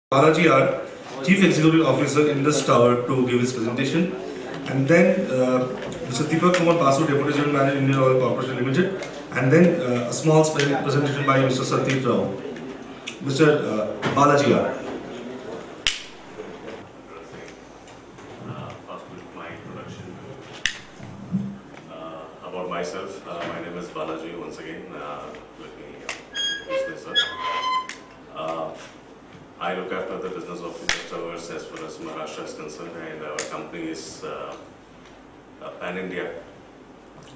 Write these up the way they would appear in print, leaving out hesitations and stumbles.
Balaji R, Chief Executive Officer, Indus Towers, to give his presentation. And then Mr. Deepak Kumar Basu, Deputy General Manager, Indian Oil Corporation Limited. And then a small presentation by Mr. Satyajit Rao. Mr. Balaji R. My introduction about myself. My name is Balaji. Once again, let me introduce myself. I look after the business of Indus Towers as far as Maharashtra is concerned, and our company is pan-India.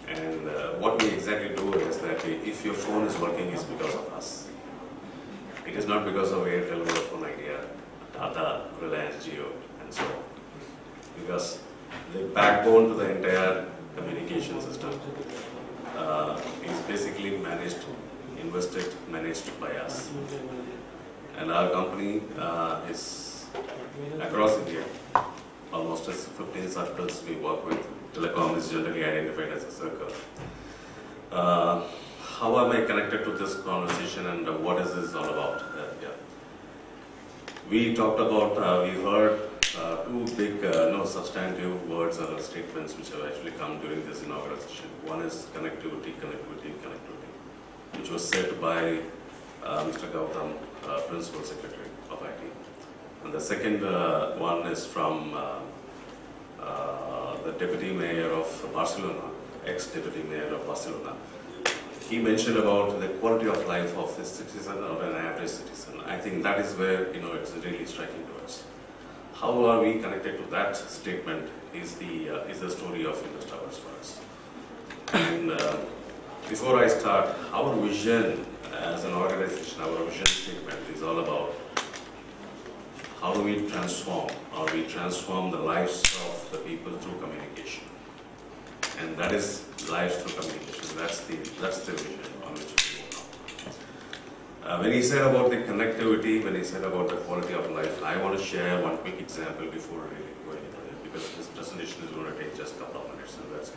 And what we exactly do is that if your phone is working, it's because of us. It is not because of Airtel, Vodafone Idea, Tata, Reliance, Jio, and so on. Because the backbone to the entire communication system is basically managed, invested, managed by us. And our company is across India, almost as 15 circles we work with. Telecom is generally identified as a circle. How am I connected to this conversation, and what is this all about? We talked about, we heard two big substantive words or statements which have actually come during this inaugural session. One is connectivity, connectivity, connectivity, which was said by Mr. Gautam, Principal Secretary of IT. And the second one is from the Deputy Mayor of Barcelona, ex-Deputy Mayor of Barcelona. He mentioned about the quality of life of a citizen or an average citizen. I think that is where it's really striking to us. How are we connected to that statement is the story of Indus Towers for us. And before I start, our vision as an organization, our vision statement is all about how do we transform, or we transform the lives of the people through communication. And that is lives through communication. That's the vision on which we work. When he said about the connectivity, when he said about the quality of life, I want to share one quick example before really going into it, because this presentation is going to take just a couple of minutes, and that's it.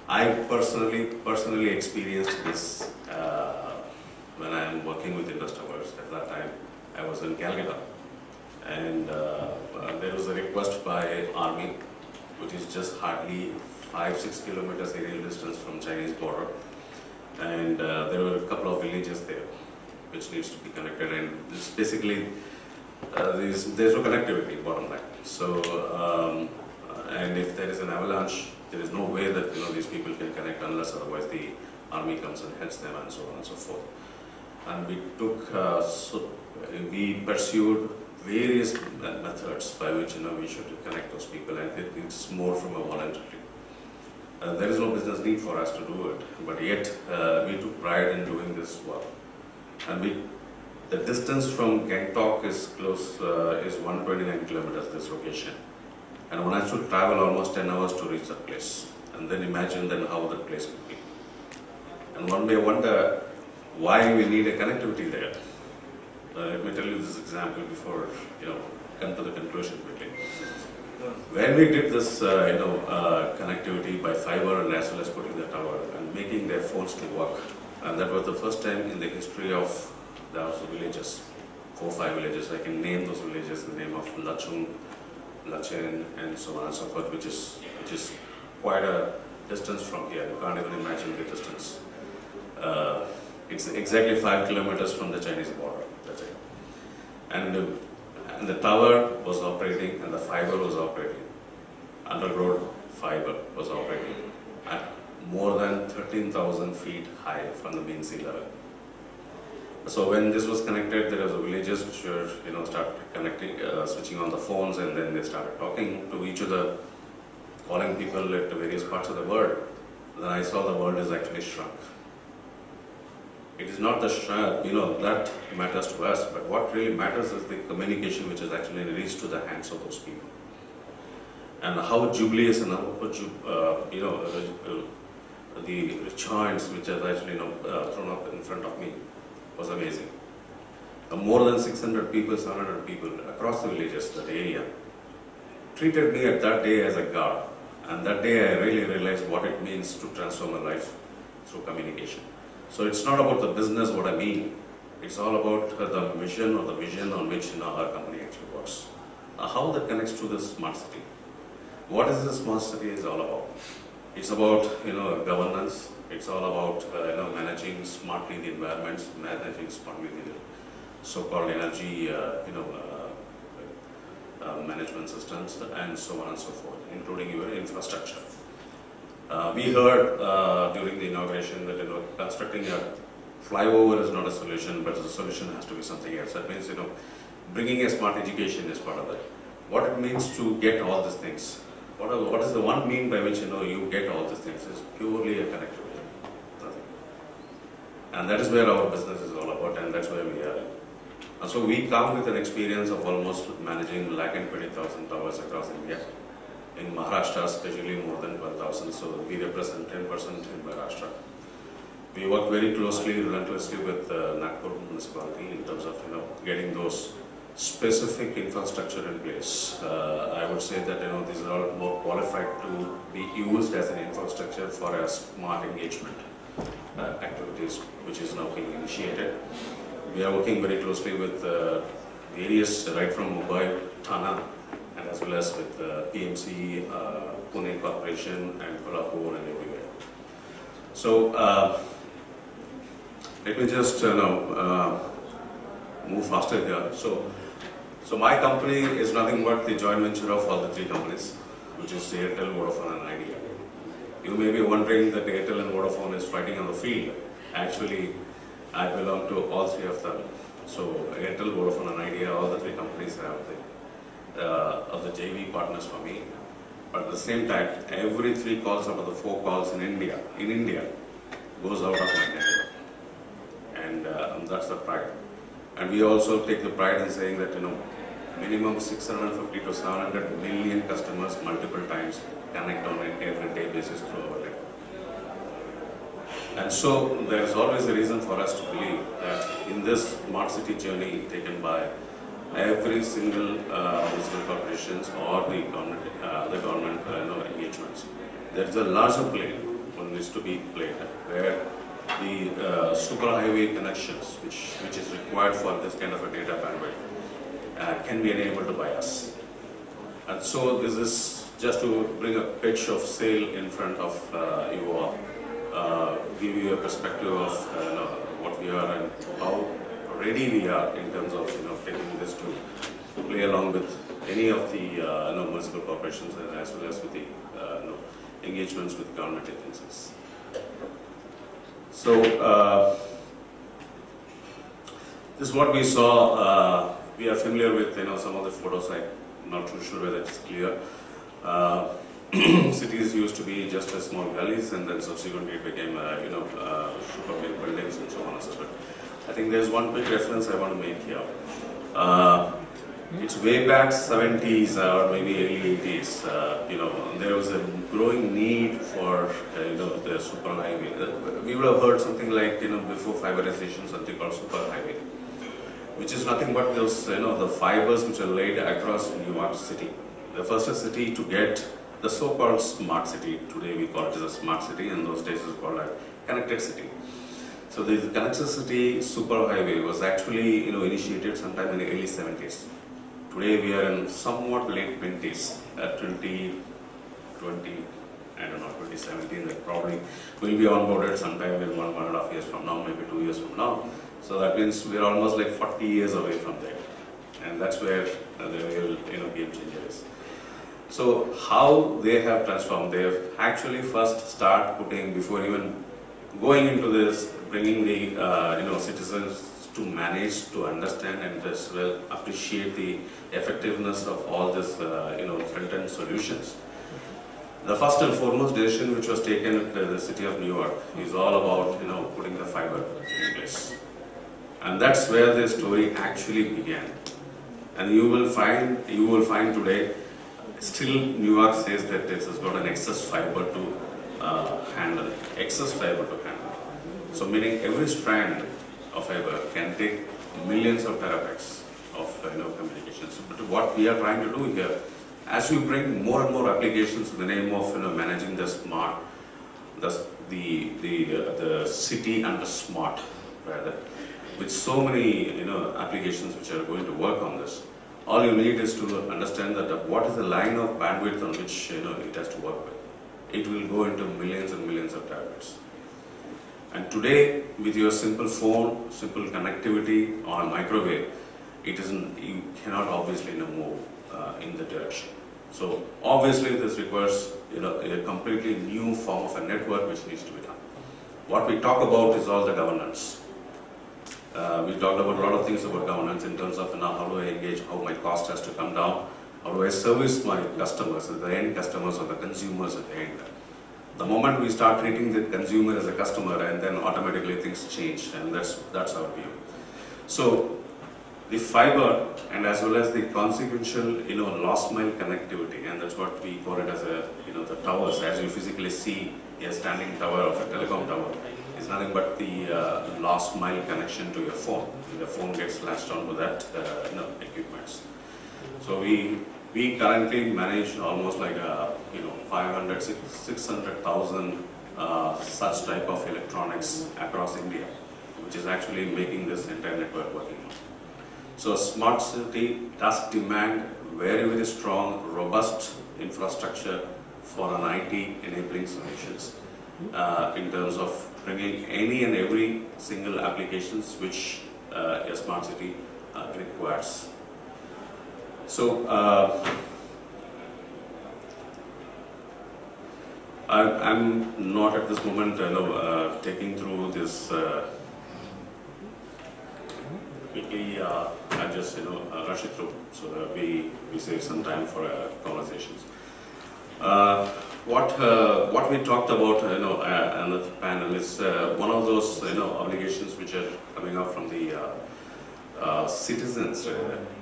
I personally experienced this when I am working with Indus Towers. At that time, I was in Calcutta, and there was a request by Army, which is just hardly 5-6 kilometers aerial distance from Chinese border, and there were a couple of villages there which needs to be connected, and this basically there's no connectivity, bottom line. So and if there is an avalanche, there is no way that these people can connect unless otherwise the army comes and heads them, and so on and so forth. And we took we pursued various methods by which we should connect those people, and it's more from a voluntary. There is no business need for us to do it, but yet we took pride in doing this work. And the distance from Gangtok is close, is 129 kilometers, this location. And one has to travel almost 10 hours to reach that place. And then imagine then how that place could be. And one may wonder why we need a connectivity there. Let me tell you this example before come to the conclusion quickly. When we did this connectivity by fiber and as well as putting the tower and making their phones to work, and that was the first time in the history of those villages, 4 or 5 villages. I can name those villages in the name of Lachung, Lachen, and so on and so forth, which is quite a distance from here. You can't even imagine the distance. It's exactly 5 kilometers from the Chinese border. That's it. And the tower was operating, and the fiber was operating. Underground fiber was operating at more than 13,000 feet high from the mean sea level. So when this was connected, there was villages which were, started connecting, switching on the phones, and then they started talking to each other, calling people at various parts of the world. Then I saw the world is actually shrunk. It is not the shrunk, that matters to us, but what really matters is the communication which is actually reached to the hands of those people. And how jubileous and how, the chants which are actually, thrown up in front of me was amazing. More than 600 people, 700 people across the villages, that area, treated me at that day as a god. And that day I really realized what it means to transform a life through communication. So it's not about the business, what I mean, It's all about the mission or the vision on which our company actually works. How that connects to the smart city? What is the smart city is all about? It's about governance. It's all about managing smartly the environments, managing smartly the so-called energy management systems, and so on and so forth, including your infrastructure. We heard during the inauguration that constructing a flyover is not a solution, but the solution has to be something else. That means bringing a smart education is part of it. What it means to get all these things. What is the one mean by which you get all these things is purely a connectivity, nothing. And that is where our business is all about, and that's where we are. And so we come with an experience of almost managing 1,20,000 towers across India. In Maharashtra, especially more than 12,000. So we represent 10% in Maharashtra. We work very closely, relentlessly with Nagpur municipality in terms of getting those specific infrastructure in place. I would say that these are all more qualified to be used as an infrastructure for a smart engagement activities, which is now being initiated. We are working very closely with various, right from Mumbai, Thana, and as well as with PMC, Pune Corporation, and Kolhapur, and everywhere. So let me just move faster here. So my company is nothing but the joint venture of all the three companies, which is Airtel, Vodafone, and Idea. You may be wondering that Airtel and Vodafone is fighting on the field. Actually, I belong to all three of them. So Airtel, Vodafone, and Idea, all the three companies have the JV partners for me. But at the same time, every 3 calls out of the 4 calls in India, goes out of my network. And that's the pride. And we also take the pride in saying that, minimum 650 to 700 million customers multiple times connect on an everyday basis through our network. And so there is always a reason for us to believe that in this smart city journey taken by every single municipal corporations or the government engagements, there is a larger play one needs to be played where the superhighway connections, which is required for this kind of a data bandwidth, can be enabled by us. And so this is just to bring a pitch of sail in front of you all, give you a perspective of what we are and how ready we are in terms of taking this to play along with any of the municipal corporations as well as with the engagements with government agencies. So this is what we saw. We are familiar with some of the photos. I'm not too sure whether it's clear. Cities used to be just a small gullies, and then subsequently it became super big buildings and so on and so forth. I think there's one quick reference I want to make here. It's way back 70s or maybe early 80s. There was a growing need for the superhighway. We would have heard something like before fiberization, something called superhighway, which is nothing but those the fibers which are laid across New York City. The first city to get the so-called smart city. Today we call it as a smart city, and those days it was called a connected city. So the connected city superhighway was actually initiated sometime in the early 70s. Today we are in somewhat late 20s, 2020, I don't know, 2017, that probably will be onboarded sometime in 1.5 years from now, maybe 2 years from now. So that means we are almost like 40 years away from there. And that's where the real game changer is. So how they have transformed, they have actually first start putting, before even going into this, bringing the citizens to manage, to understand, and as well appreciate the effectiveness of all this front-end solutions. The first and foremost decision which was taken at the city of New York is all about putting the fiber in place, and that's where the story actually began. And you will find today still New York says that this has got an excess fiber to handle, So meaning every strand of fiber can take millions of terabytes of communications. But what we are trying to do here, as we bring more and more applications in the name of managing the smart, the city and the smart rather, with so many applications which are going to work on this, all you need is to understand that what is the line of bandwidth on which it has to work with. It will go into millions and millions of terabits. And today, with your simple phone, simple connectivity or a microwave, you cannot obviously move in the direction. So obviously this requires a completely new form of a network which needs to be done. What we talk about is all the governance. We talked about a lot of things about governance in terms of how do I engage, how my cost has to come down, how do I service my customers, the end customers or the consumers at the end. The moment we start treating the consumer as a customer, and then automatically things change, and that's our view. So the fiber and as well as the consequential last mile connectivity, and that's what we call it as the towers. As you physically see a standing tower of a telecom tower, is nothing but the last mile connection to your phone. The phone gets latched onto that equipments. So we currently manage almost like 500, 600,000 such type of electronics across India, which is actually making this entire network working. So smart city does demand very, very strong, robust infrastructure for an IT enabling solutions in terms of bringing any and every single applications which a smart city requires. So I'm not at this moment taking through this quickly. I'll just rush it through so that we save some time for conversations. What we talked about on the panel is one of those obligations which are coming up from the citizens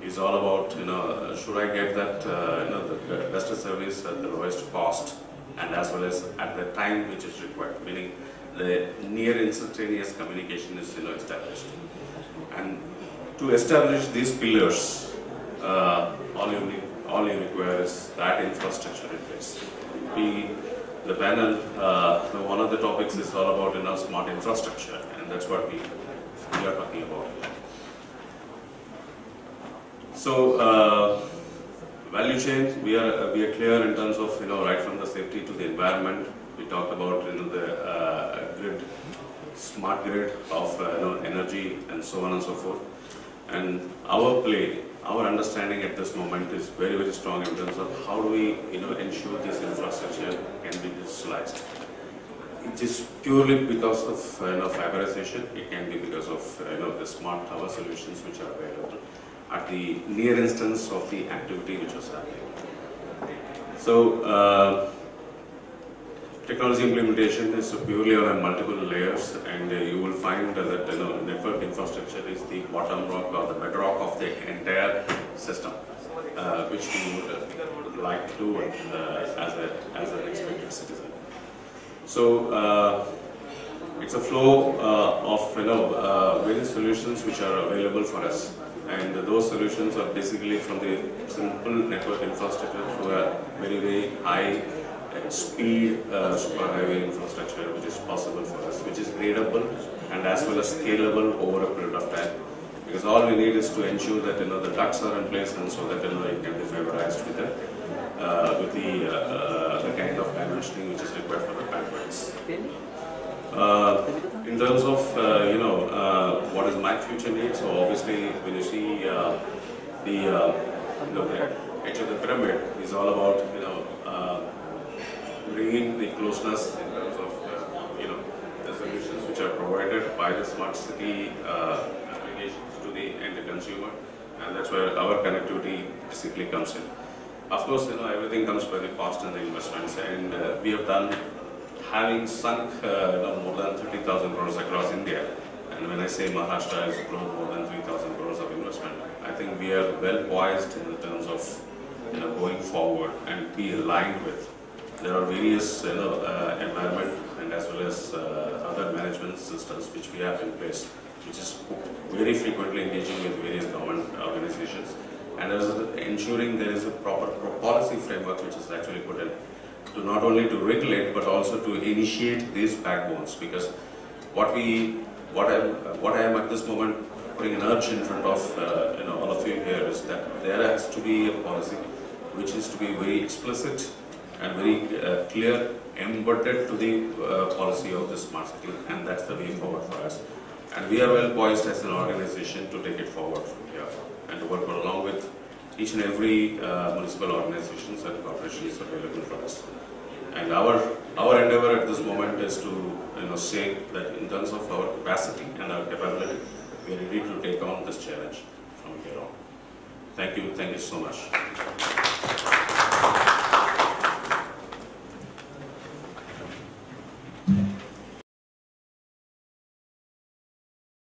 is all about should I get that the best service at the lowest cost and as well as at the time which is required, meaning the near instantaneous communication is established. And to establish these pillars, all you require is that infrastructure in place. The panel, one of the topics is all about smart infrastructure, and that's what we are talking about. So value chain, we are clear in terms of right from the safety to the environment. We talked about the grid, smart grid of energy and so on and so forth. And our understanding at this moment is very, very strong in terms of how do we ensure this infrastructure can be digitalized. It is purely because of fiberization. It can be because of the smart tower solutions which are available at the near instance of the activity which was happening. So technology implementation is purely on multiple layers, and you will find that network infrastructure is the bottom rock or the bedrock of the entire system, which we would like to do as an expected citizen. So it's a flow of various solutions which are available for us, and those solutions are basically from the simple network infrastructure to a very, very high speed superhighway infrastructure which is possible for us, which is gradable and as well as scalable over a period of time. Because all we need is to ensure that the ducts are in place, and so that it can be fiberized with the kind of dimensioning which is required for the bandwidths. In terms of what is my future need, so obviously when you see the edge of the pyramid is all about bringing the closeness in terms of the solutions which are provided by the smart city applications to the end consumer, and that's where our connectivity basically comes in. Of course, everything comes by the cost and the investments, and we have done, having sunk more than 30,000 crores across India, and when I say Maharashtra has grown more than 3,000 crores of investment, I think we are well poised in terms of going forward and be aligned with. There are various environment and as well as other management systems which we have in place, which is very frequently engaging with various government organizations, and ensuring there is a proper policy framework which is actually put in to not only to regulate but also to initiate these backbones. Because what we what I am at this moment putting an urge in front of all of you here is that there has to be a policy which is to be very explicit and very clear, embedded to the policy of the smart city, and that's the way forward for us. And we are well poised as an organization to take it forward from here and to work along with each and every municipal organizations and corporations available for us. And our endeavor at this moment is to say that in terms of our capacity and our capability, we are ready to take on this challenge from here on. Thank you so much.